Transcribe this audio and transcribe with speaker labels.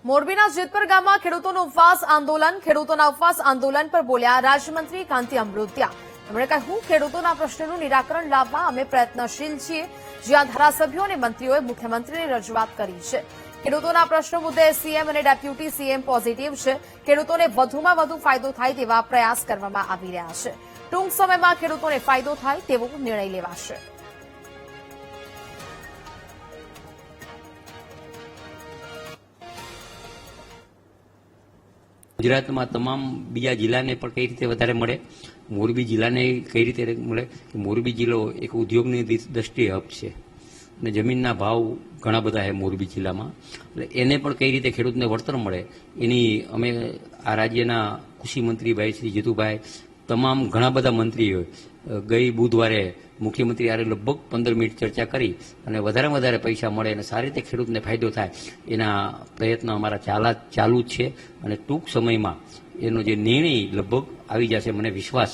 Speaker 1: મોરબીના જેતપર ગામમાં ખેડૂતોનું ખેડૂતોના ઉપવાસ આંદોલન પર બોલ્યા રાજ્યમંત્રી કાંતિ અમૃતિયા। તેમણે કહ્યું, ખેડૂતોના પ્રશ્નોનું નિરાકરણ લાવવા અમે પ્રયત્નશીલ છીએ। જ્યાં ધારાસભ્યો અને મંત્રીઓએ મુખ્યમંત્રીને રજૂઆત કરી છે। ખેડૂતોના પ્રશ્નો મુદ્દે સીએમ અને ડેપ્યુટી સીએમ પોઝિટિવ છે। ખેડૂતોને વધુમાં વધુ ફાયદો થાય તેવા પ્રયાસ કરવામાં આવી રહ્યા છે। ટૂંક સમયમાં ખેડૂતોને ફાયદો થાય તેવો નિર્ણય લેવાશે।
Speaker 2: ગુજરાતમાં તમામ બીજા જિલ્લાને પણ કઈ રીતે વધારે મળે, મોરબી જિલ્લાને કઈ રીતે મળે કે મોરબી જિલ્લો એક ઉદ્યોગની દ્રષ્ટિએ હબ છે અને જમીનના ભાવ ઘણા બધા છે મોરબી જિલ્લામાં, એટલે એને પણ કઈ રીતે ખેડૂતને વળતર મળે એની અમે આ રાજ્યના કૃષિ મંત્રી ભાઈ શ્રી જીતુભાઈ, તમામ ઘણા બધા મંત્રીઓ ગઈ બુધવારે મુખ્યમંત્રી આરે લગભગ 15 મિનિટ ચર્ચા કરી અને વધારે પૈસા મળે અને સારી રીતે ખેડૂતને ફાયદો થાય એના પ્રયત્નો અમારા ચાલુ જ છે અને ટૂંક સમયમાં એનો જે નિર્ણય લગભગ આવી જશે મને વિશ્વાસ